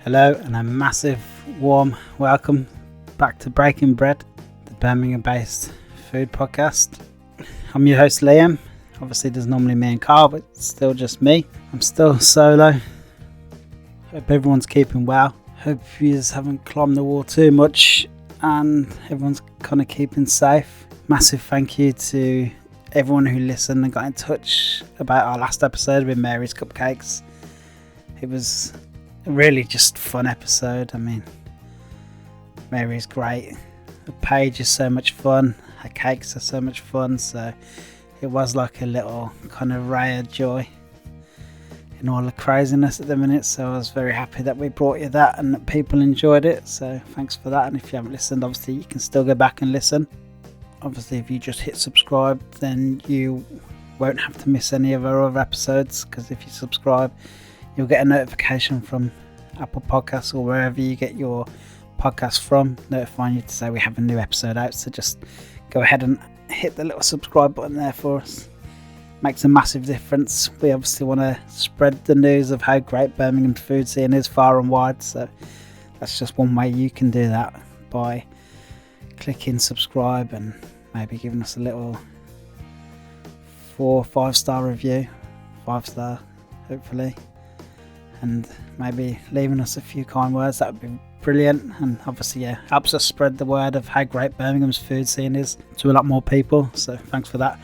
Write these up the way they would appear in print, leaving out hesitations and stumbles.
Hello and a massive warm welcome back to Breaking Bread, the Birmingham based food podcast. I'm your host Liam. Obviously there's normally me and Carl, but it's still just me. I'm still solo. Hope everyone's keeping well. Hope you haven't climbed the wall too much and everyone's kind of keeping safe. Massive thank you to everyone who listened and got in touch about our last episode with Mary's Cupcakes. It was really just fun episode. I mean, Mary's great, the page is so much fun, her cakes are so much fun, so it was like a little kind of ray of joy in all the craziness at the minute. So I was very happy that we brought you that and that people enjoyed it, so thanks for that. And if you haven't listened, obviously you can still go back and listen. Obviously if you just hit subscribe, then you won't have to miss any of our other episodes, because if you subscribe you'll get a notification from Apple Podcasts or wherever you get your podcast from, notifying you to say we have a new episode out. So just go ahead and hit the little subscribe button there for us. Makes a massive difference. We obviously want to spread the news of how great Birmingham food scene is far and wide, so that's just one way you can do that, by clicking subscribe and maybe giving us a little 4 or 5 star review, 5 star hopefully, and maybe leaving us a few kind words. That would be brilliant, and obviously helps us spread the word of how great Birmingham's food scene is to a lot more people, so thanks for that.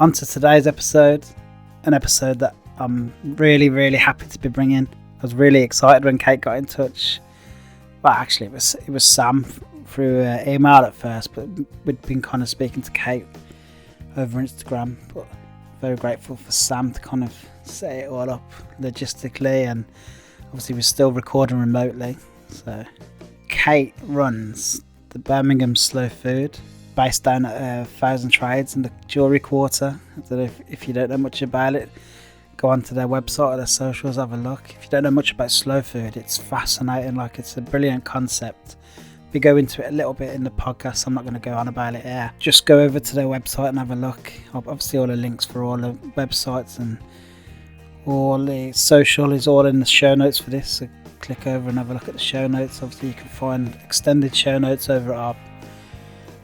On to today's episode, an episode that I'm really happy to be bringing. I was really excited when Kate got in touch. Well, actually it was Sam through email at first, but we'd been kind of speaking to Kate over Instagram, but very grateful for Sam to kind of set it all up logistically, and obviously we're still recording remotely. So Kate runs the Birmingham Slow Food, based down at 1000 Trades in the Jewellery Quarter. I don't know if you don't know much about it, go onto their website or their socials, have a look. If you don't know much about slow food, it's fascinating, like it's a brilliant concept. We go into it a little bit in the podcast, so I'm not going to go on about it here. Just go over to their website and have a look. Obviously all the links for all the websites and all the social is all in the show notes for this, so click over and have a look at the show notes. Obviously you can find extended show notes over at our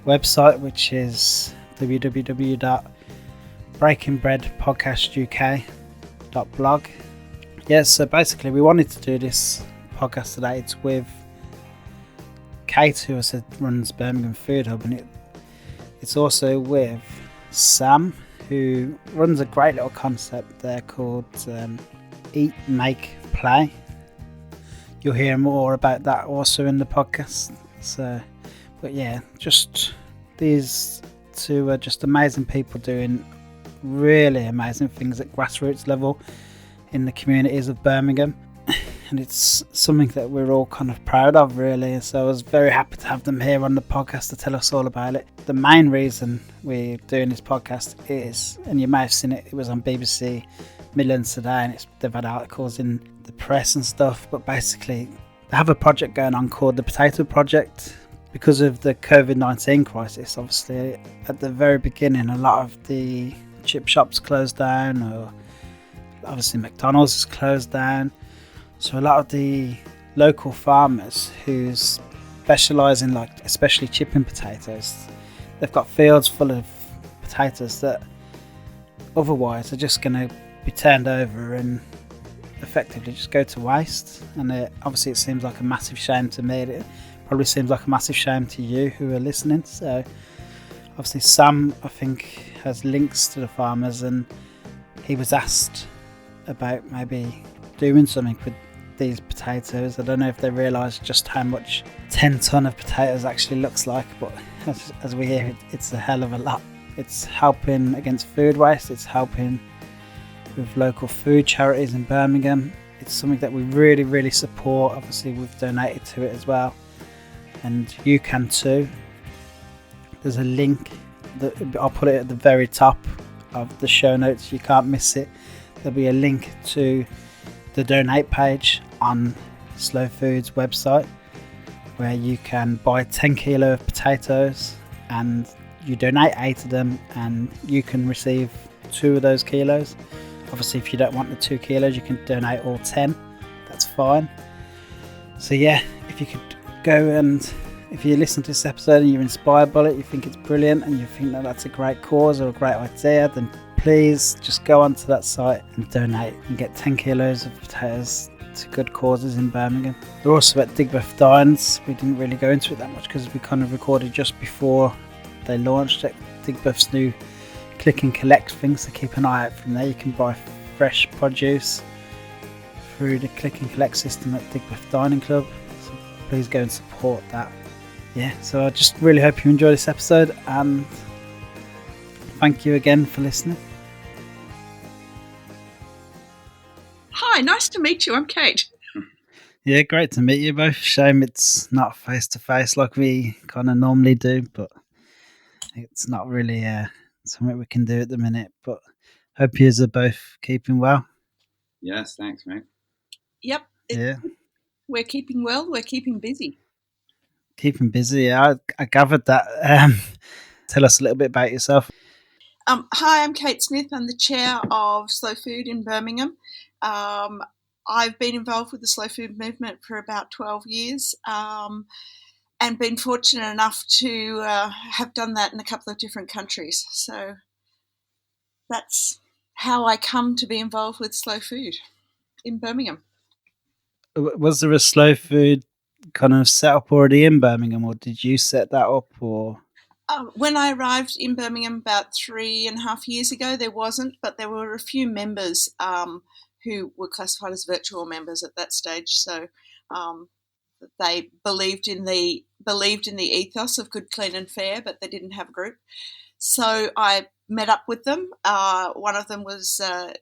website, which is www.breakingbreadpodcastuk.blog. So basically we wanted to do this podcast today. It's with Kate, who I said runs Birmingham Food Hub, and it's also with Sam, who runs a great little concept there called Eat, Make, Play. You'll hear more about that also in the podcast. So, but just these two are just amazing people doing really amazing things at grassroots level in the communities of Birmingham, and it's something that we're all kind of proud of, really. So I was very happy to have them here on the podcast to tell us all about it. The main reason we're doing this podcast is, and you may have seen it, it was on BBC Midlands today, and they've had articles in the press and stuff, but basically they have a project going on called the Potato Project. Because of the COVID-19 crisis, obviously at the very beginning a lot of the chip shops closed down, or obviously McDonald's is closed down. So a lot of the local farmers who specialise in, like, especially chipping potatoes, they've got fields full of potatoes that otherwise are just going to be turned over and effectively just go to waste. And obviously it seems like a massive shame to me. It probably seems like a massive shame to you who are listening. So obviously Sam, I think, has links to the farmers, and he was asked about maybe doing something with these potatoes. I don't know if they realise just how much 10 tonne of potatoes actually looks like, but as we hear, it's a hell of a lot. It's helping against food waste, it's helping with local food charities in Birmingham. It's something that we really support. Obviously we've donated to it as well, and you can too. There's a link that I'll put it at the very top of the show notes, you can't miss it. There'll be a link to the donate page on Slow Food's website, where you can buy 10 kilo of potatoes and you donate 8 of them and you can receive 2 of those kilos. Obviously, if you don't want the 2 kilos, you can donate all 10. That's fine. So yeah, if you could go, and if you listen to this episode and you're inspired by it, you think it's brilliant and you think that that's a great cause or a great idea, then please just go onto that site and donate and get 10 kilos of potatoes to good causes in Birmingham. We're also at Digbeth Dines. We didn't really go into it that much because we kind of recorded just before they launched it. Digbeth's new click and collect thing, so keep an eye out from there. You can buy fresh produce through the click and collect system at Digbeth Dining Club, so please go and support that. Yeah, so I just really hope you enjoy this episode, and thank you again for listening. Hi, nice to meet you. I'm Kate. Yeah, great to meet you both. Shame it's not face to face like we kind of normally do, but it's not really something we can do at the minute. But hope you are both keeping well. Yes, thanks, mate. Yep. Yeah, we're keeping well. We're keeping busy. Keeping busy. Yeah, I gathered that. Tell us a little bit about yourself. Hi, I'm Kate Smith. I'm the chair of Slow Food in Birmingham. I've been involved with the slow food movement for about 12 years and been fortunate enough to have done that in a couple of different countries. So that's how I come to be involved with slow food in Birmingham. Was there a slow food kind of set up already in Birmingham, or did you set that up? Or when I arrived in Birmingham about 3.5 years ago, there wasn't, but there were a few members who were classified as virtual members at that stage. So they believed in the ethos of good, clean, and fair, but they didn't have a group. So I met up with them. One of them was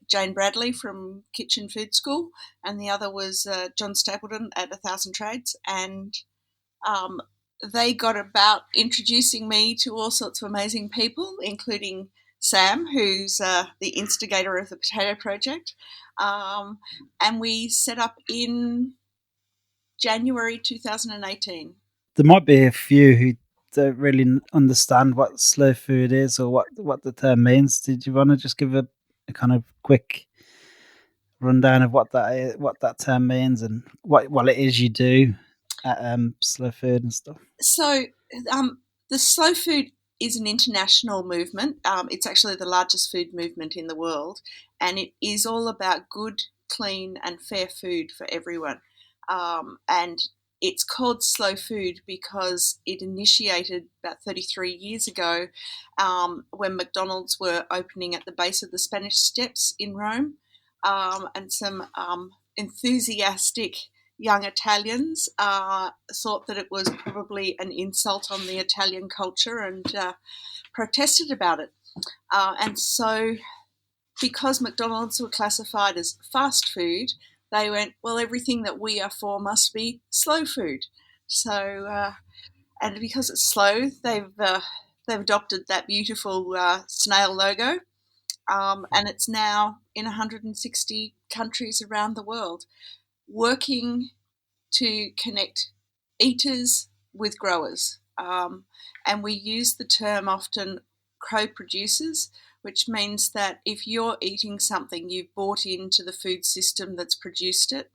Jane Bradley from Kitchen Food School, and the other was John Stapleton at 1,000 Trades, and they got about introducing me to all sorts of amazing people, including Sam, who's the instigator of the Potato Project. And we set up in January 2018. There might be a few who don't really understand what slow food is or what the term means. Did you want to just give a kind of quick rundown of what that term means and what it is you do at slow food and stuff? So the slow food is an international movement. It's actually the largest food movement in the world, and it is all about good, clean, and fair food for everyone. And it's called Slow Food because it initiated about 33 years ago when McDonald's were opening at the base of the Spanish Steps in Rome, and some enthusiastic young Italians thought that it was probably an insult on the Italian culture and protested about it. And so because McDonald's were classified as fast food, they went, well, everything that we are for must be slow food. So, and because it's slow, they've adopted that beautiful snail logo, and it's now in 160 countries around the world, working to connect eaters with growers. And we use the term often co-producers, which means that if you're eating something, you've bought into the food system that's produced it,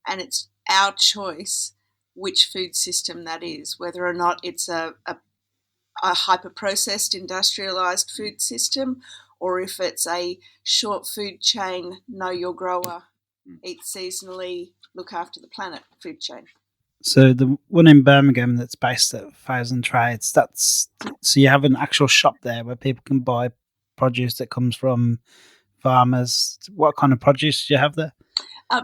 and it's our choice which food system that is, whether or not it's a hyper-processed, industrialised food system, or if it's a short food chain, know your grower, eat seasonally, look after the planet food chain. So the one in Birmingham that's based at 1,000 Trades, so you have an actual shop there where people can buy produce that comes from farmers. What kind of produce do you have there?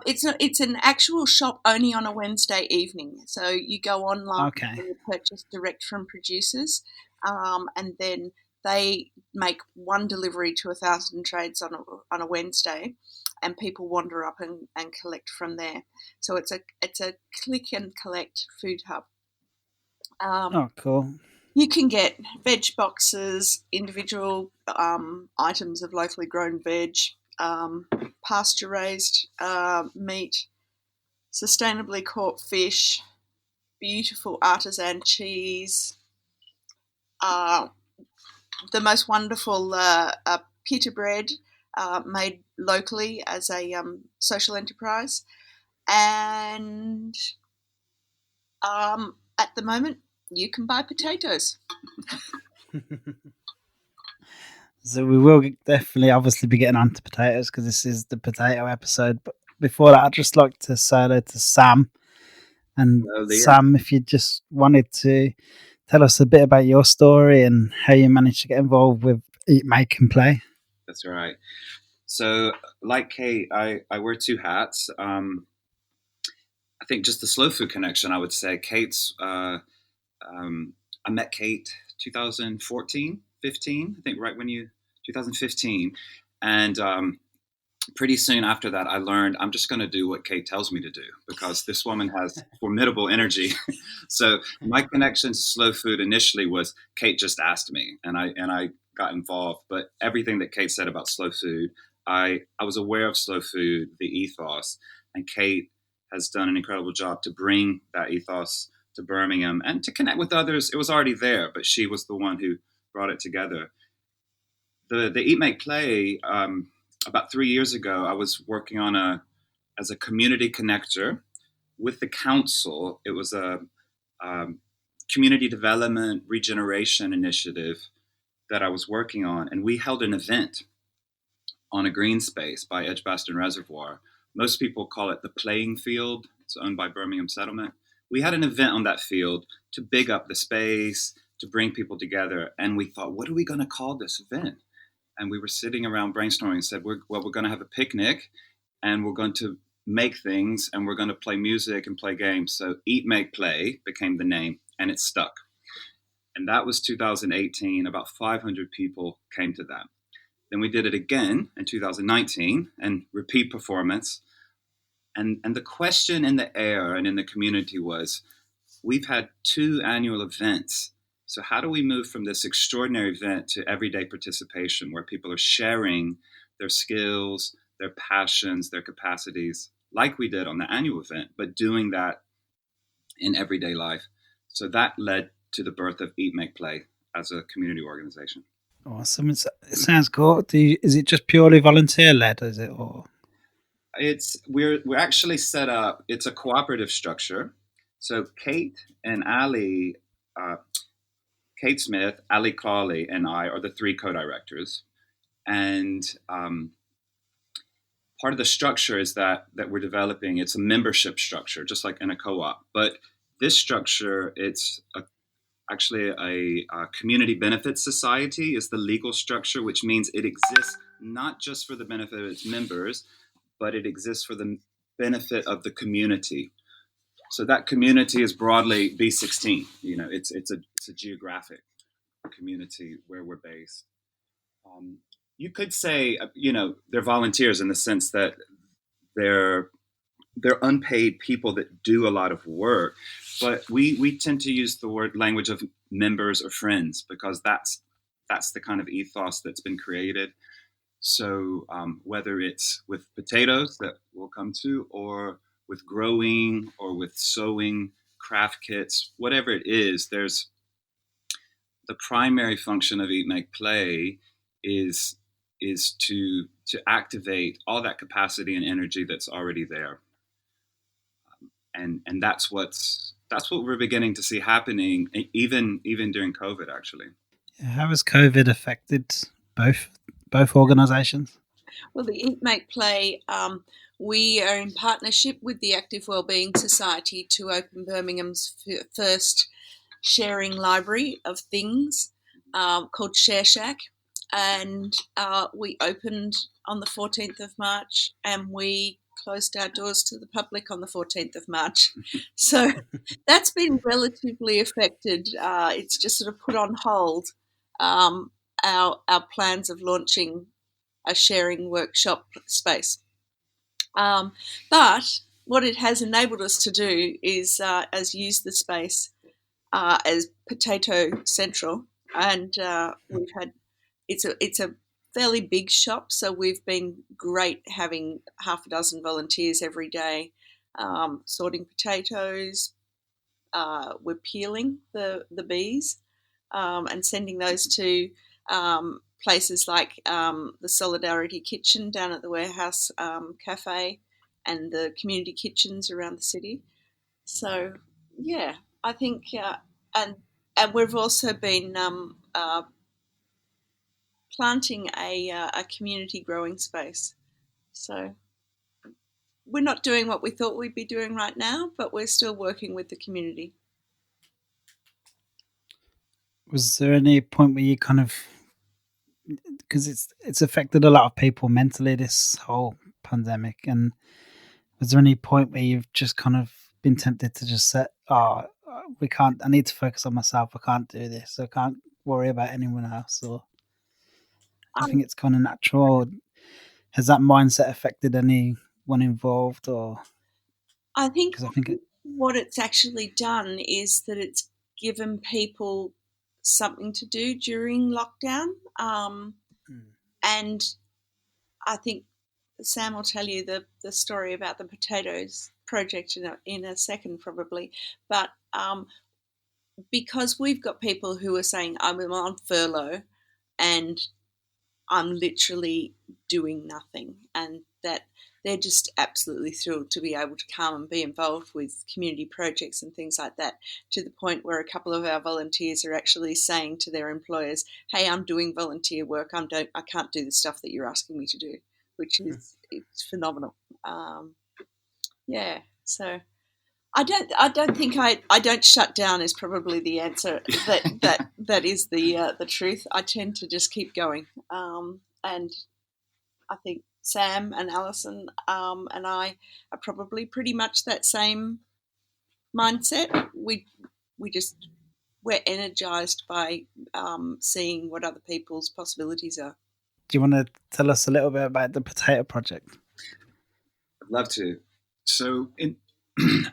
It's an actual shop only on a Wednesday evening. So you go online and you purchase direct from producers, and then they make one delivery to 1,000 Trades on a Wednesday, and people wander up and collect from there. So it's a click and collect food hub. Cool. You can get veg boxes, individual items of locally grown veg, pasture-raised meat, sustainably caught fish, beautiful artisan cheese, the most wonderful pita bread made locally as a social enterprise. And at the moment, you can buy potatoes. So we will definitely, obviously, be getting onto potatoes because this is the potato episode. But before that, I'd just like to say hello to Sam. And Sam, if you just wanted to tell us a bit about your story and how you managed to get involved with Eat, Make and Play. That's right. So, like Kate, I wear two hats. I think just the slow food connection, I would say. I met Kate 2014, 15, I think right when 2015. And pretty soon after that, I learned I'm just going to do what Kate tells me to do because this woman has formidable energy. So my connection to slow food initially was Kate just asked me, and I got involved. But everything that Kate said about slow food, I was aware of slow food, the ethos, and Kate has done an incredible job to bring that ethos to Birmingham and to connect with others. It was already there, but she was the one who brought it together. The Eat, Make, Play. About 3 years ago, I was working on as a community connector with the council. It was a community development regeneration initiative that I was working on, and we held an event on a green space by Edgbaston Reservoir. Most people call it the playing field. It's owned by Birmingham Settlement. We had an event on that field to big up the space, to bring people together, and we thought, what are we going to call this event? And we were sitting around brainstorming and said, we're going to have a picnic and we're going to make things and we're going to play music and play games. So Eat, Make, Play became the name and it stuck. And that was 2018. About 500 people came to that. Then we did it again in 2019 and repeat performance. And the question in the air and in the community was, we've had 2 annual events. So how do we move from this extraordinary event to everyday participation where people are sharing their skills, their passions, their capacities, like we did on the annual event, but doing that in everyday life? So that led to the birth of Eat, Make, Play as a community organization. Awesome. It sounds cool. Is it just purely volunteer led? Is it or? We're actually set up. It's a cooperative structure. So Kate and Ali, Kate Smith, Ali Cawley, and I are the 3 co-directors. And part of the structure is that we're developing. It's a membership structure, just like in a co-op. But this structure, it's actually a community benefits society is the legal structure, which means it exists not just for the benefit of its members, but it exists for the benefit of the community. So that community is broadly B16. It's a geographic community where we're based. You could say, they're volunteers in the sense that they're unpaid people that do a lot of work, but we tend to use the language of members or friends because that's the kind of ethos that's been created. So whether it's with potatoes that we'll come to, or with growing, or with sewing, craft kits, whatever it is, there's the primary function of Eat, Make, Play is to activate all that capacity and energy that's already there. And that's what we're beginning to see happening, even during COVID, actually. How has COVID affected both organisations? Well, the Eat, Make, Play, we are in partnership with the Active Wellbeing Society to open Birmingham's first sharing library of things called Share Shack. And we opened on the 14th of March and we closed our doors to the public on the 14th of March. So that's been relatively affected. It's just sort of put on hold our plans of launching a sharing workshop space. But what it has enabled us to do is use the space as Potato Central, and we've had it's a fairly big shop, so we've been great having half a dozen volunteers every day sorting potatoes. We're peeling the bees and sending those to places like the Solidarity Kitchen down at the Warehouse Cafe and the community kitchens around the city. So, yeah, I think, and we've also been planting a community growing space. So we're not doing what we thought we'd be doing right now, but we're still working with the community. Was there any point where you kind of, because it's affected a lot of people mentally, this whole pandemic, and was there any point where you've just kind of been tempted to just say, "Oh, we can't. I need to focus on myself. I can't do this. I can't worry about anyone else." Or I think it's kind of natural. Has that mindset affected anyone involved, or I think because I think it, what it's actually done is that it's given people something to do during lockdown. And I think Sam will tell you the story about the potatoes project in a second, probably. But because we've got people who are saying, I'm on furlough and I'm literally doing nothing, and that they're just absolutely thrilled to be able to come and be involved with community projects and things like that, to the point where a couple of our volunteers are actually saying to their employers, hey, I'm doing volunteer work, I can't do the stuff that you're asking me to do, which is it's phenomenal. Yeah, so I don't think I don't shut down is probably the answer. That is the truth. I tend to just keep going, and I think Sam and Alison and I are probably pretty much that same mindset. We're energized by seeing what other people's possibilities are. do you want to tell us a little bit about the potato project? I'd love to. So I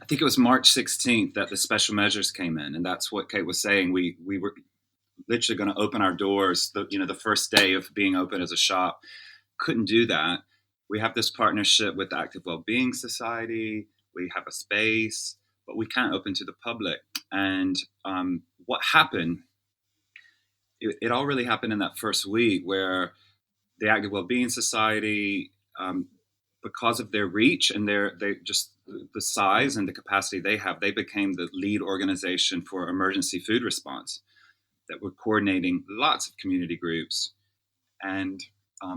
think it was March 16th that the special measures came in, and that's what Kate was saying. We were literally going to open our doors the first day of being open as a shop. Couldn't do that. We have this partnership with the Active Wellbeing Society. We have a space, but we can't open to the public. And what happened? It all really happened in that first week, where the Active Wellbeing Society, because of their reach and the size and the capacity they have, they became the lead organization for emergency food response, that were coordinating lots of community groups, and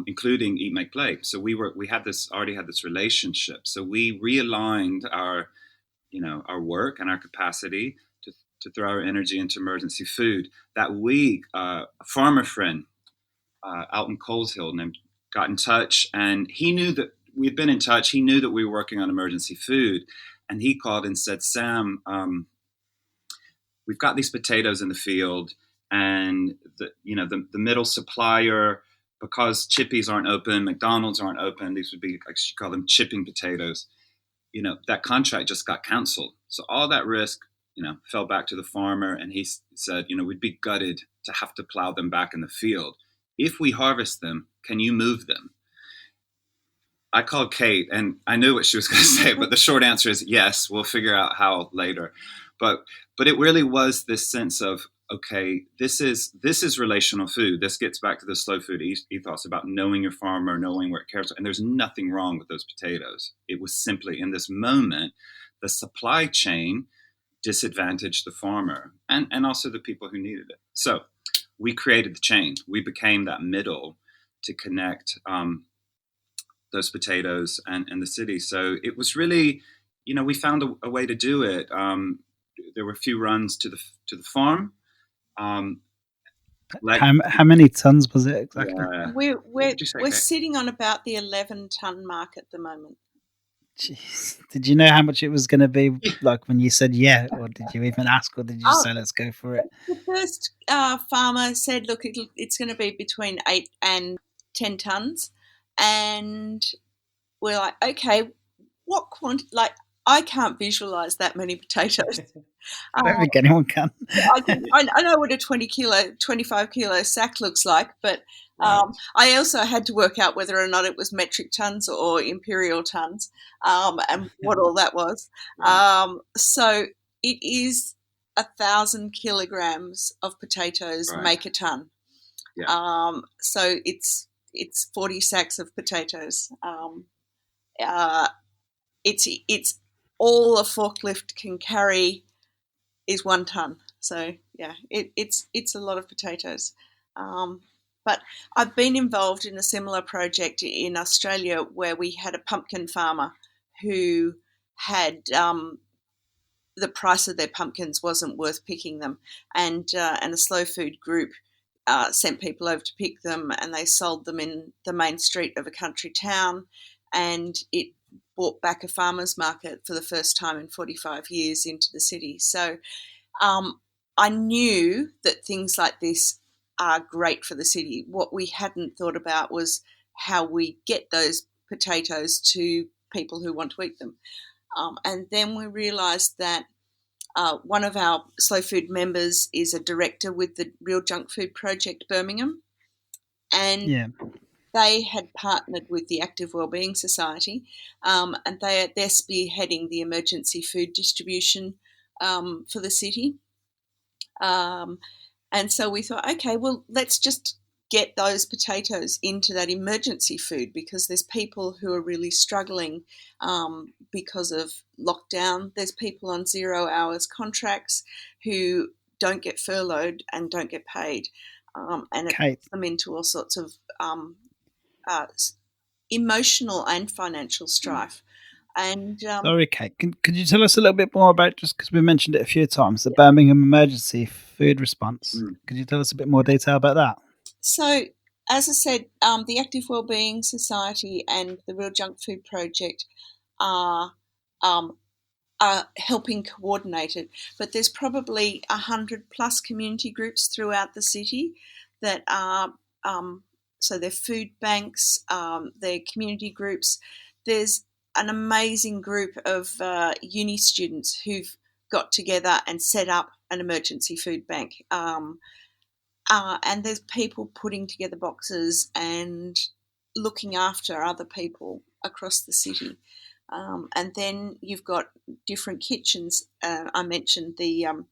including Eat, Make, Play. So we already had this relationship. So we realigned our work and our capacity to throw our energy into emergency food. That week, a farmer friend out in Coleshill got in touch, and he knew that we'd been in touch. He knew that we were working on emergency food, and he called and said, Sam, we've got these potatoes in the field, and the middle supplier, because Chippies aren't open, McDonald's aren't open, these would be, I should call them chipping potatoes, that contract just got canceled. So all that risk, fell back to the farmer, and he said, we'd be gutted to have to plow them back in the field. If we harvest them, can you move them? I called Kate, and I knew what she was going to say, but the short answer is yes. We'll figure out how later. But it really was this sense of, okay, this is relational food. This gets back to the slow food ethos about knowing your farmer, knowing where it cares. And there's nothing wrong with those potatoes. It was simply, in this moment, the supply chain disadvantaged the farmer and also the people who needed it. So we created the chain. We became that middle to connect those potatoes and the city. So it was really, we found a way to do it. There were a few runs to the farm. How many tons was it exactly? Yeah. We're sitting on about the 11-ton mark at the moment. Jeez. Did you know how much it was going to be, like when you said yeah, or did you even ask, or did you say let's go for it? The first farmer said, look, it's going to be between 8 and 10 tons, and we're like, okay, what I can't visualise that many potatoes. I don't think anyone can. I know what a 25 kilo sack looks like, but Right. I also had to work out whether or not it was metric tons or imperial tons, and what all that was. Right. So it is 1,000 kilograms of potatoes Right. make a ton. Yeah. So it's 40 sacks of potatoes. Uh, it's all a forklift can carry is 1 ton. So yeah, it's a lot of potatoes. But I've been involved in a similar project in Australia where we had a pumpkin farmer who had the price of their pumpkins wasn't worth picking them, and a slow food group sent people over to pick them, and they sold them in the main street of a country town, and it brought back a farmers market for the first time in 45 years into the city. So I knew that things like this are great for the city. What we hadn't thought about was how we get those potatoes to people who want to eat them. And then we realised that one of our slow food members is a director with the Real Junk Food Project Birmingham, and Yeah. they had partnered with the Active Wellbeing Society, and they're spearheading the emergency food distribution for the city. And so we thought, okay, well, let's just get those potatoes into that emergency food, because there's people who are really struggling because of lockdown. There's people on 0 hours contracts who don't get furloughed and don't get paid. And it puts them into all sorts of uh, emotional and financial strife. And Sorry, Kate. Could you tell us a little bit more about, just because we mentioned it a few times, the Birmingham Emergency Food Response? Could you tell us a bit more detail about that? So, as I said, the Active Wellbeing Society and the Real Junk Food Project are helping coordinate it. But there's probably 100 plus community groups throughout the city that are, so they're food banks, they're community groups. There's an amazing group of uni students who've got together and set up an emergency food bank. And there's people putting together boxes and looking after other people across the city. And then you've got different kitchens. I mentioned the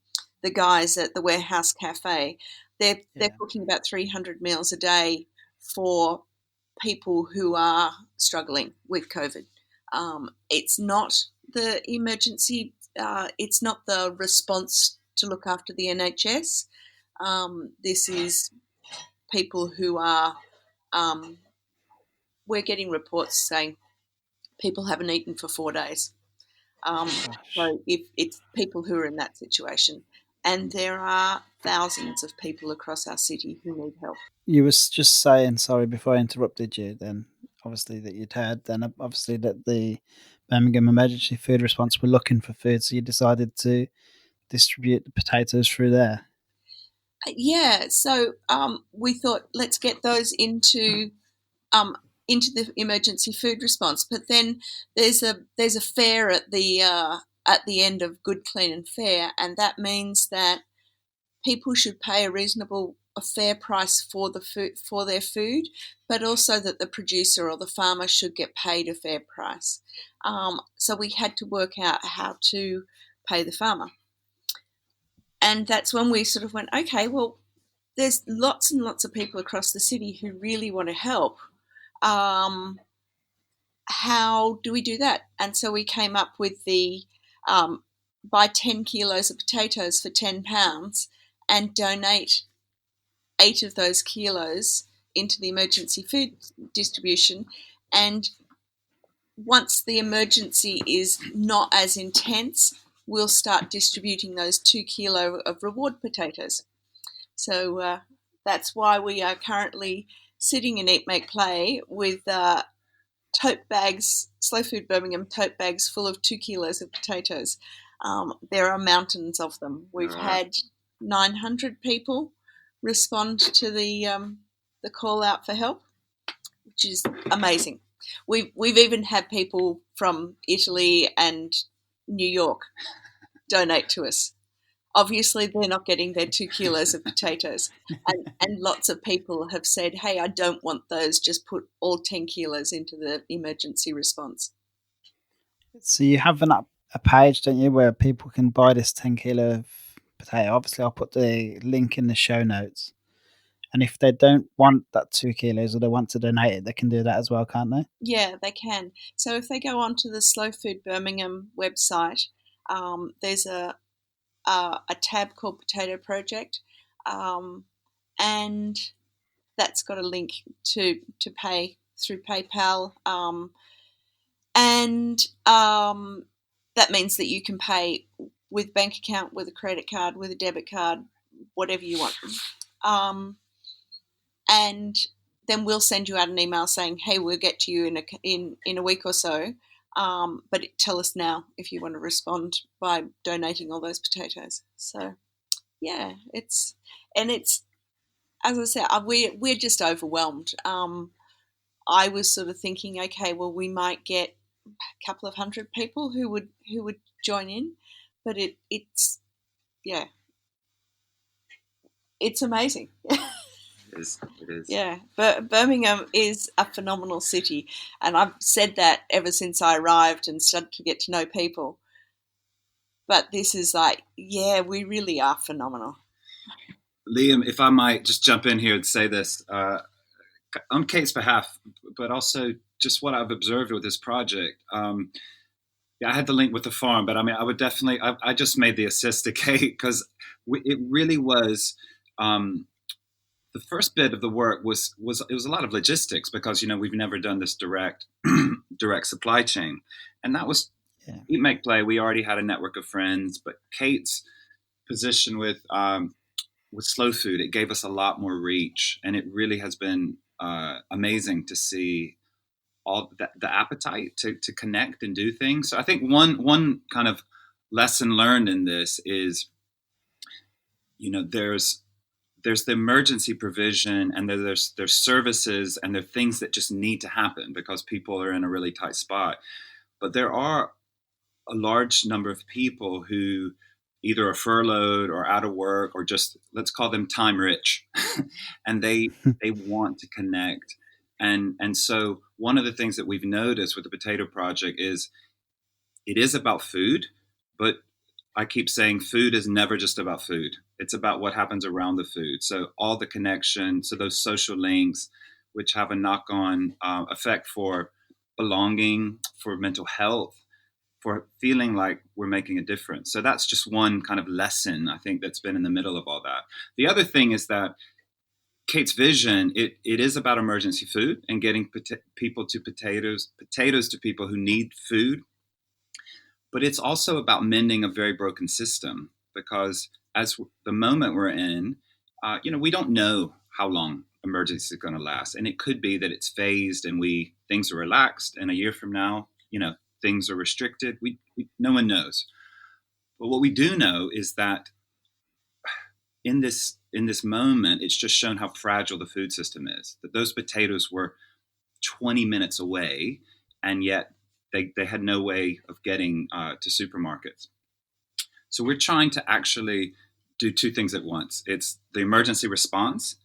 guys at the Warehouse Cafe. They're cooking about 300 meals a day for people who are struggling with COVID. It's not the emergency. It's not the response to look after the NHS. This is people who are. We're getting reports saying people haven't eaten for 4 days. So if it's people who are in that situation, and there are thousands of people across our city who need help. You was just saying, sorry, before I interrupted you, then obviously that you'd had, then obviously that the Birmingham Emergency Food Response were looking for food, so you decided to distribute the potatoes through there. Yeah, so we thought, let's get those into the emergency food response. But then there's a fair at the end of Good, Clean and Fair, and that means that people should pay a fair price for their food, but also that the producer or the farmer should get paid a fair price. So we had to work out how to pay the farmer. And that's when we sort of went, okay, well, there's lots and lots of people across the city who really want to help. How do we do that? And so we came up with the buy 10 kilos of potatoes for £10 and donate 8 of those kilos into the emergency food distribution. And once the emergency is not as intense, we'll start distributing those 2 kilo of reward potatoes. So that's why we are currently sitting in Eat, Make, Play with tote bags, Slow Food Birmingham tote bags full of 2 kilos of potatoes. There are mountains of them. We've had 900 people respond to the call out for help, which is amazing. We've even had people from Italy and New York, donate to us. Obviously, they're not getting their 2 kilos of potatoes. And lots of people have said, hey, I don't want those, just put all 10 kilos into the emergency response. So you have a page, don't you, where people can buy this 10 kilo of potato. Obviously, I'll put the link in the show notes. And if they don't want that 2 kilos or they want to donate it, they can do that as well, can't they? Yeah, they can. So if they go onto the Slow Food Birmingham website, there's a tab called Potato Project, and that's got a link to pay through PayPal, and that means that you can pay with bank account, with a credit card, with a debit card, whatever you want. And then we'll send you out an email saying, hey, we'll get to you in a week or so, but tell us now if you want to respond by donating all those potatoes. So, yeah, it's as I said, we're just overwhelmed. I was sort of thinking, okay, well, we might get a couple of hundred people who would join in, but it's amazing. It is. Yeah, but Birmingham is a phenomenal city, and I've said that ever since I arrived and started to get to know people. But this is like, yeah, we really are phenomenal. Liam, if I might just jump in here and say this on Kate's behalf, but also just what I've observed with this project. I had the link with the farm, but I mean, I would definitely. I just made the assist to Kate because it really was. The first bit of the work was it was a lot of logistics because we've never done this direct supply chain, and that was Eat Make Play. We already had a network of friends, but Kate's position with Slow Food, it gave us a lot more reach, and it really has been amazing to see all the appetite to connect and do things. So I think one kind of lesson learned in this is, there's the emergency provision, and there's services, and there are things that just need to happen because people are in a really tight spot. But there are a large number of people who either are furloughed or out of work or just, let's call them time rich, and they want to connect. And so one of the things that we've noticed with the Potato Project is it is about food, but I keep saying food is never just about food. It's about what happens around the food. So all the connection, so those social links, which have a knock-on effect for belonging, for mental health, for feeling like we're making a difference. So that's just one kind of lesson, I think, that's been in the middle of all that. The other thing is that Kate's vision, it is about emergency food and getting people to potatoes to people who need food. But it's also about mending a very broken system because as the moment we're in, we don't know how long emergency is going to last. And it could be that it's phased and things are relaxed. And a year from now, things are restricted. No one knows. But what we do know is that in this moment, it's just shown how fragile the food system is, that those potatoes were 20 minutes away, and yet they had no way of getting to supermarkets. So we're trying to actually do two things at once. It's the emergency response,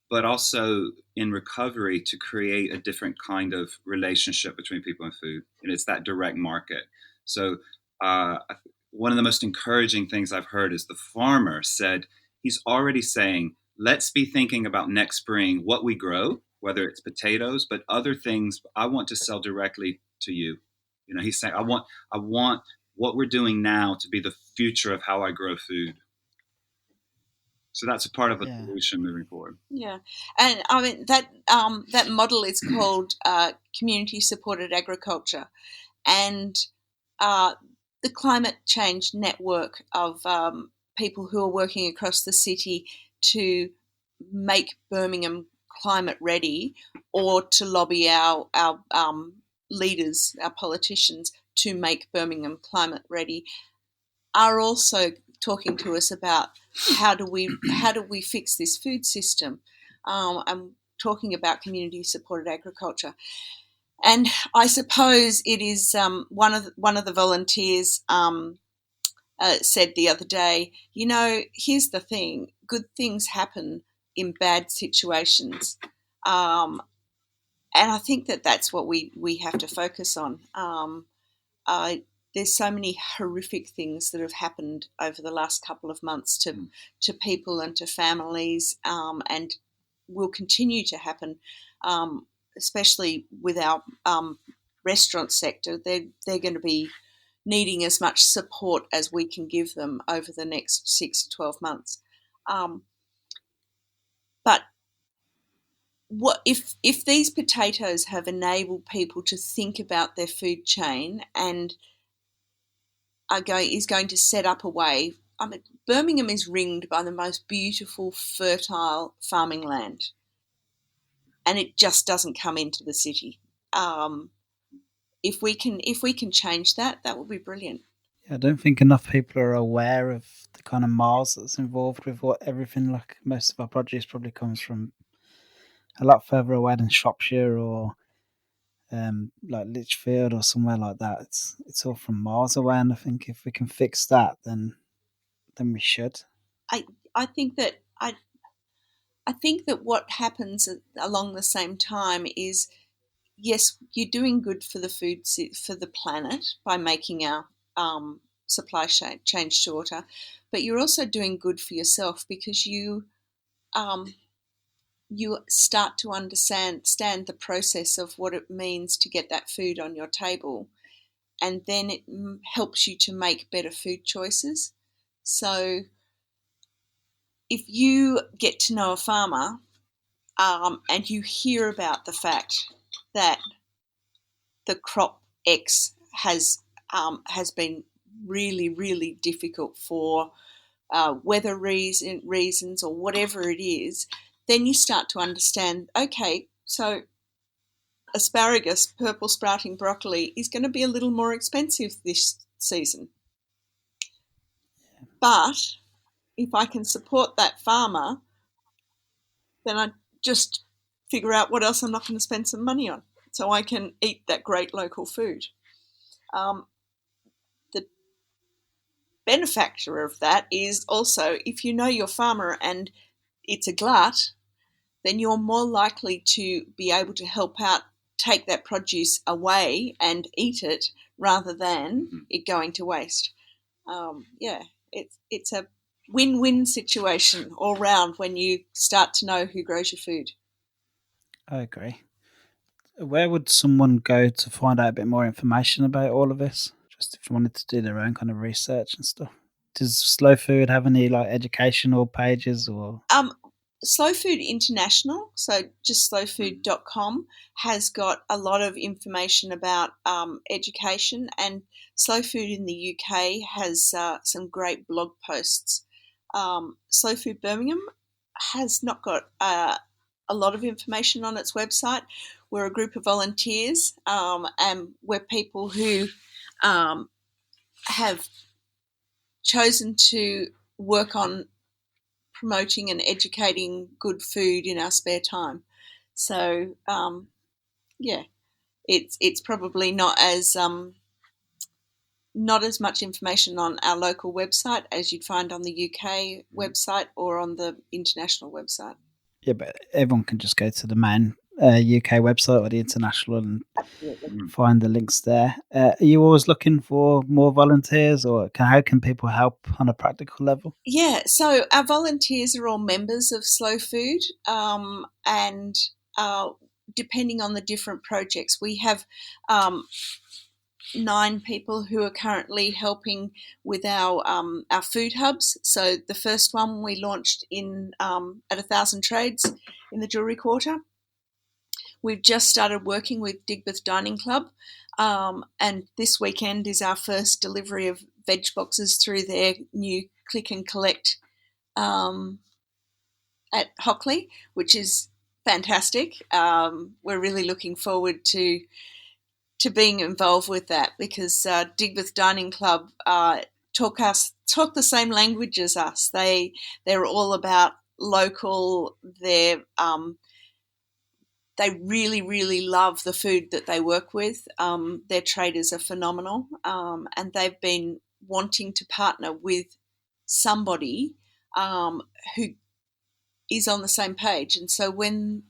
but also in recovery to create a different kind of relationship between people and food. And it's that direct market. So one of the most encouraging things I've heard is the farmer said he's already saying, let's be thinking about next spring what we grow, whether it's potatoes, but other things I want to sell directly to you. He's saying, I want what we're doing now to be the future of how I grow food. So that's a part of the solution moving forward. Yeah, and I mean that model is called community supported agriculture, and the climate change network of people who are working across the city to make Birmingham climate ready, or to lobby our leaders, our politicians, to make Birmingham climate ready, are also talking to us about how do we fix this food system. I'm talking about community supported agriculture, And I suppose it is one of the volunteers said the other day, here's the thing: good things happen in bad situations, and I think that's what we have to focus on. There's so many horrific things that have happened over the last couple of months to people and to families, and will continue to happen, especially with our restaurant sector. They're going to be needing as much support as we can give them over the next 6 to 12 months. But what if these potatoes have enabled people to think about their food chain and is going to set up a way? I mean, Birmingham is ringed by the most beautiful, fertile farming land, and it just doesn't come into the city. If we can change that, that would be brilliant. Yeah, I don't think enough people are aware of the kind of miles that's involved with what everything. Like most of our produce probably comes from a lot further away than Shropshire or like Lichfield or somewhere like that. It's all from miles away, and I think if we can fix that, then we should. I think that what happens along the same time is, yes, you're doing good for the food, for the planet, by making our supply chain shorter, but you're also doing good for yourself because you start to understand the process of what it means to get that food on your table, and then it helps you to make better food choices. So if you get to know a farmer and you hear about the fact that the crop X has been really, really difficult for weather reasons or whatever it is, then you start to understand, okay, so asparagus, purple sprouting broccoli, is going to be a little more expensive this season. But if I can support that farmer, then I just figure out what else I'm not going to spend some money on, so I can eat that great local food. The benefactor of that is also, if you know your farmer and it's a glut, then you're more likely to be able to help out, take that produce away and eat it rather than it going to waste. It's a win-win situation all round when you start to know who grows your food. I agree. Where would someone go to find out a bit more information about all of this? Just if you wanted to do their own kind of research and stuff. Does Slow Food have any like educational pages or? Slow Food International, so just slowfood.com, has got a lot of information about education, and Slow Food in the UK has some great blog posts. Slow Food Birmingham has not got a lot of information on its website. We're a group of volunteers, and we're people who have chosen to work on promoting and educating good food in our spare time. So it's probably not as much information on our local website as you'd find on the UK website or on the international website. Yeah, but everyone can just go to the main UK website or the international and find the links there. Are you always looking for more volunteers, or how can people help on a practical level? Yeah, so our volunteers are all members of Slow Food, and depending on the different projects, we have 9 people who are currently helping with our food hubs. So the first one we launched in at 1,000 Trades in the Jewellery Quarter. We've just started working with Digbeth Dining Club, and this weekend is our first delivery of veg boxes through their new click and collect at Hockley, which is fantastic. We're really looking forward to being involved with that, because Digbeth Dining Club talk the same language as us. They're all about local. They're they really, really love the food that they work with. Their traders are phenomenal, and they've been wanting to partner with somebody who is on the same page. And so when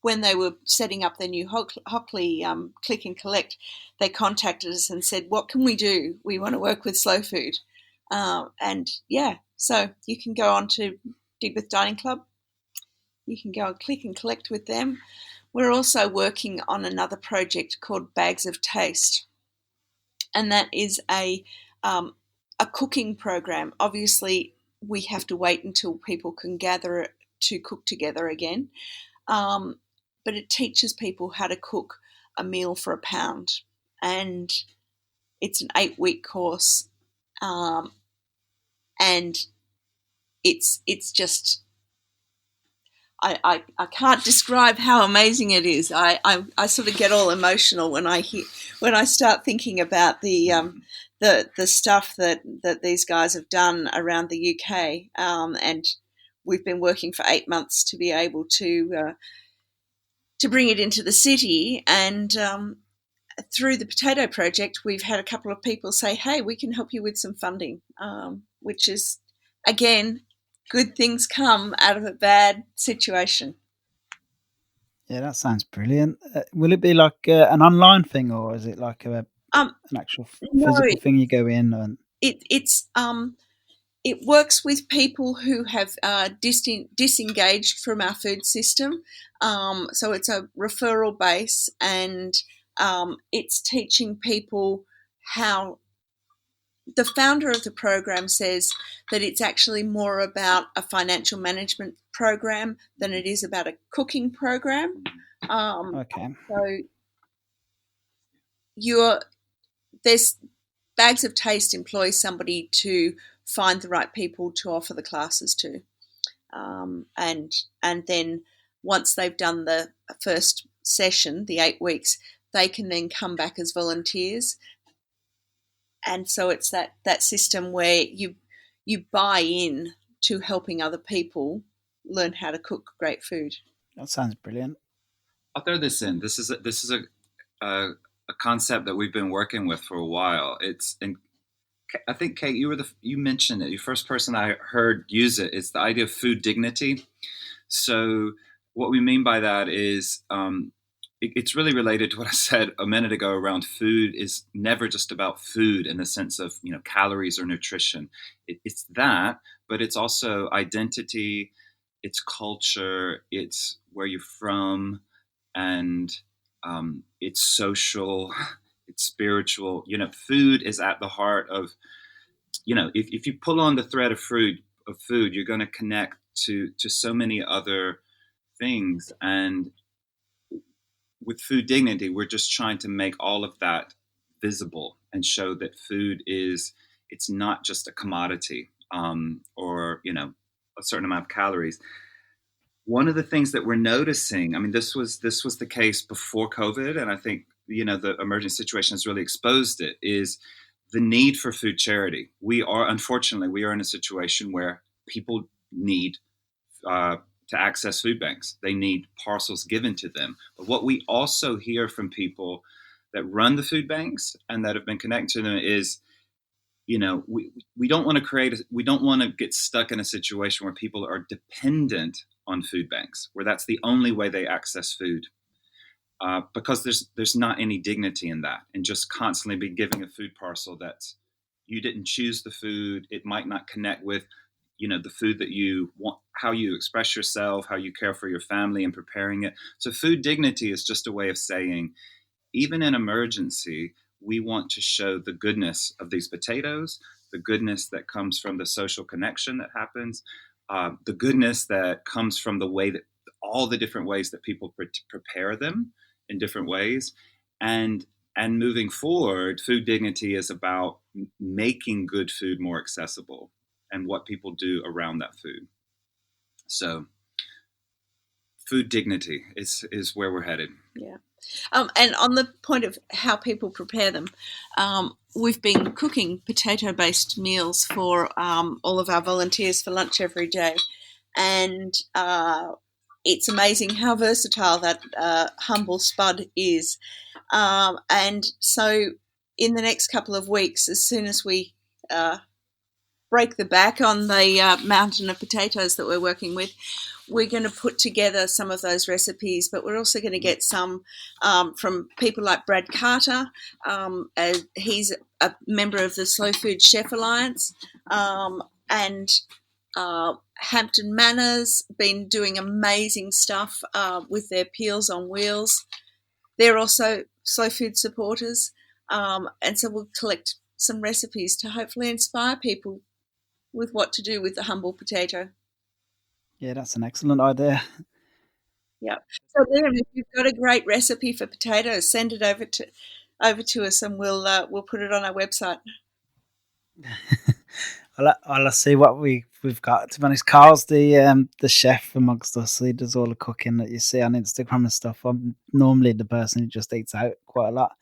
they were setting up their new Hockley Click and Collect, they contacted us and said, "What can we do? We want to work with Slow Food." And yeah, so you can go on to Digworth Dining Club. You can go and click and collect with them. We're also working on another project called Bags of Taste, and that is a cooking program. Obviously, we have to wait until people can gather to cook together again, but it teaches people how to cook a meal for £1, and it's an 8-week course, and it's just I can't describe how amazing it is. I sort of get all emotional when I start thinking about the stuff that these guys have done around the UK, and we've been working for 8 months to be able to bring it into the city. And through the potato project, we've had a couple of people say, "Hey, we can help you with some funding," which is, again, good things come out of a bad situation. Yeah, that sounds brilliant. Will it be like an online thing, or is it like an actual physical thing you go in? And it works with people who have disengaged from our food system. So it's a referral base, and it's teaching people how. The founder of the program says that it's actually more about a financial management program than it is about a cooking program. Okay. So there's Bags of Taste employs somebody to find the right people to offer the classes to, and then once they've done the first session, the 8 weeks, they can then come back as volunteers. And so it's that system where you buy in to helping other people learn how to cook great food. That sounds brilliant. I'll throw this in. This is a concept that we've been working with for a while. And I think, Kate, you mentioned it. Your first person I heard use it. It's the idea of food dignity. So what we mean by that is it's really related to what I said a minute ago around food is never just about food in the sense of, calories or nutrition. It's that, but it's also identity, it's culture, it's where you're from, and it's social, it's spiritual. Food is at the heart of, if you pull on the thread of food, you're going to connect to so many other things. And with food dignity, we're just trying to make all of that visible and show that food it's not just a commodity, or, a certain amount of calories. One of the things that we're noticing, I mean, this was the case before COVID, and I think, the emerging situation has really exposed it, is the need for food charity. Unfortunately, we are in a situation where people need to access food banks. They need parcels given to them. But what we also hear from people that run the food banks and that have been connected to them is, we don't want to get stuck in a situation where people are dependent on food banks, where that's the only way they access food. Because there's not any dignity in that, and just constantly be giving a food parcel that's, you didn't choose the food. It might not connect with, the food that you want, how you express yourself, how you care for your family and preparing it. So food dignity is just a way of saying, even in emergency, we want to show the goodness of these potatoes, the goodness that comes from the social connection that happens, the goodness that comes from the way that all the different ways that people prepare them in different ways. And moving forward, food dignity is about making good food more accessible and what people do around that food. So food dignity is where we're headed. Yeah. And on the point of how people prepare them, we've been cooking potato-based meals for all of our volunteers for lunch every day. And it's amazing how versatile that humble spud is. And so in the next couple of weeks, as soon as we break the back on the mountain of potatoes that we're working with, we're going to put together some of those recipes, but we're also going to get some from people like Brad Carter. He's a member of the Slow Food Chef Alliance, and Hampton Manors been doing amazing stuff with their Peels on Wheels. They're also slow food supporters, and so we'll collect some recipes to hopefully inspire people with what to do with the humble potato. Yeah, that's an excellent idea. Yeah. So Liam, if you've got a great recipe for potatoes, send it over to us, and we'll put it on our website. I'll see what we've got. To be honest, Carl's the chef amongst us. So he does all the cooking that you see on Instagram and stuff. I'm normally the person who just eats out quite a lot,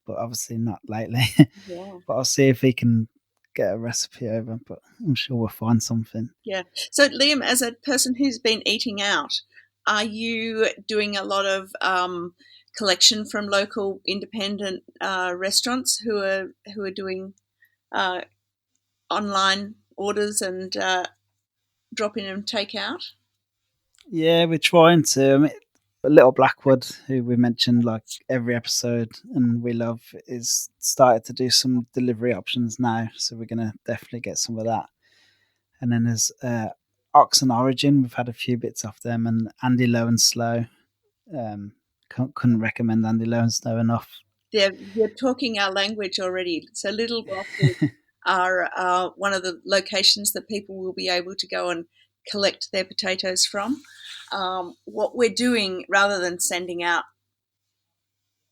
but obviously not lately. Yeah. But I'll see if he can get a recipe over. But I'm sure we'll find something. Yeah. So Liam, as a person who's been eating out, are you doing a lot of collection from local independent restaurants who are doing online orders and drop in and take out? Yeah, we're trying to. I mean, Little Blackwood, who we mentioned like every episode and we love, is started to do some delivery options now. So we're gonna definitely get some of that. And then there's Ox and Origin. We've had a few bits off them, and Andy Low and Slow. Couldn't recommend Andy Low and Slow enough. They're talking our language already. So Little Blackwood are one of the locations that people will be able to go and collect their potatoes from. What we're doing, rather than sending out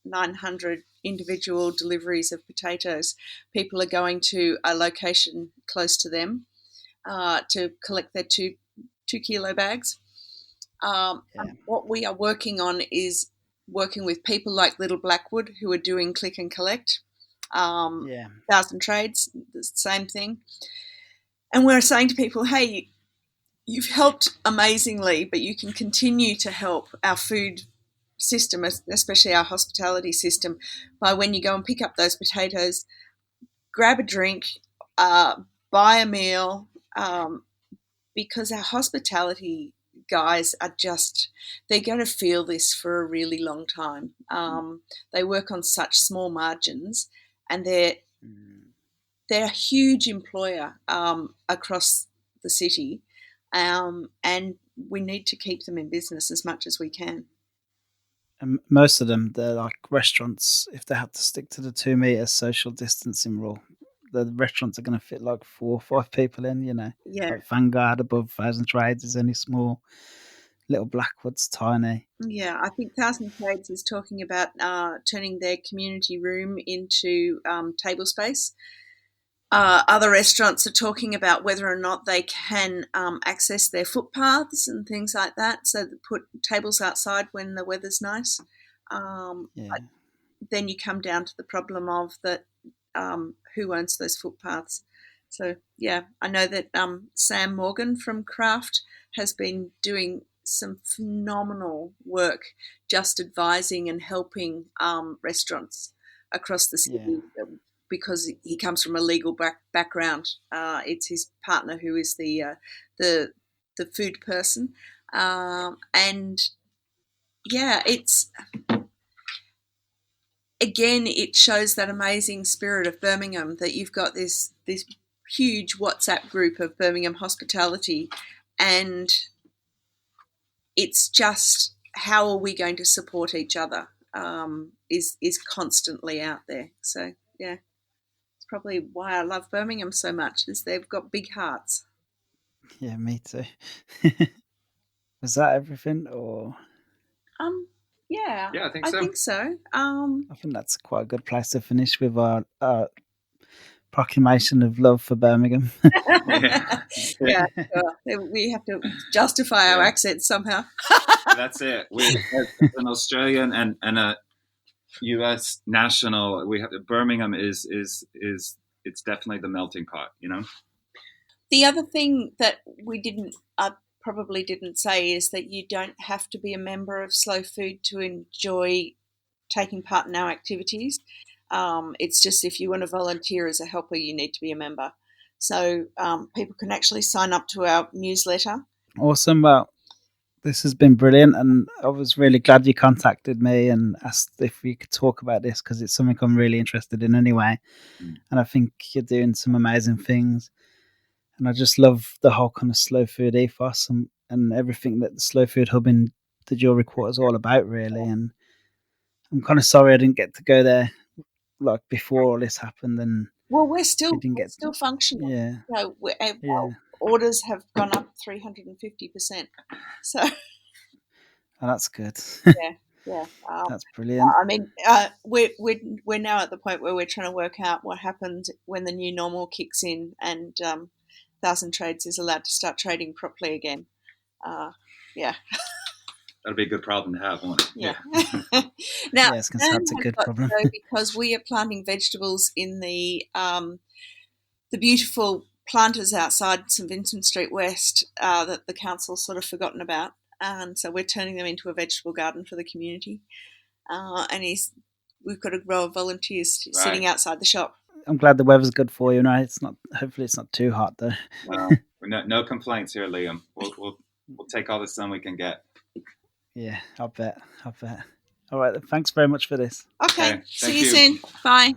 900 individual deliveries of potatoes, people are going to a location close to them to collect their two kilo bags. What we are working on is working with people like Little Blackwood, who are doing click and collect. Thousand Trades, the same thing. And we're saying to people, hey, you've helped amazingly, but you can continue to help our food system, especially our hospitality system, by when you go and pick up those potatoes, grab a drink, buy a meal, because our hospitality guys are they're going to feel this for a really long time. They work on such small margins, and they're a huge employer across the city, and we need to keep them in business as much as we can. And most of them, they're like restaurants. If they have to stick to the 2 meter social distancing rule, the restaurants are going to fit like 4 or 5 people in. Yeah. Like Vanguard above Thousand Trades is only small. Little Blackwood's tiny. Yeah, I think Thousand Trades is talking about turning their community room into table space. Other restaurants are talking about whether or not they can access their footpaths and things like that, so they put tables outside when the weather's nice. Then you come down to the problem of that who owns those footpaths. So, yeah, I know that Sam Morgan from Craft has been doing some phenomenal work just advising and helping restaurants across the city because he comes from a legal background. It's his partner who is the food person. And, yeah, it shows that amazing spirit of Birmingham, that you've got this huge WhatsApp group of Birmingham hospitality, and it's just, how are we going to support each other is constantly out there. So, yeah, it's probably why I love Birmingham so much, is they've got big hearts. Yeah, me too. Was that everything, or? Yeah, I think so. I think that's quite a good place to finish with our proclamation of love for Birmingham. Yeah, we have to justify our accents somehow. That's it. As an Australian and a U.S. national, we have Birmingham is it's definitely the melting pot. The other thing that we didn't probably didn't say is that you don't have to be a member of Slow Food to enjoy taking part in our activities. It's just if you want to volunteer as a helper, you need to be a member. So people can actually sign up to our newsletter. Awesome. Well, this has been brilliant, and I was really glad you contacted me and asked if we could talk about this, because it's something I'm really interested in anyway. And I think you're doing some amazing things. And I just love the whole kind of slow food ethos and everything that the Slow Food Hub in the Jewellery Quarter is all about, really. And I'm kind of sorry I didn't get to go there like before all this happened. And well, we're still functioning. Yeah. So our orders have gone up 350%. So that's good. Yeah. That's brilliant. I mean, we're now at the point where we're trying to work out what happens when the new normal kicks in and 1,000 Trades is allowed to start trading properly again. Yeah. That'll be a good problem to have, won't it? Yeah. Now, that's a good problem. because we are planting vegetables in the beautiful planters outside St Vincent Street West that the council's sort of forgotten about. And so we're turning them into a vegetable garden for the community. And we've got a row of volunteers sitting outside the shop. I'm glad the weather's good for you, right? Hopefully it's not too hot though. No complaints here, Liam. We'll take all the sun we can get. Yeah, I'll bet. All right, thanks very much for this. Okay. See you soon. Bye.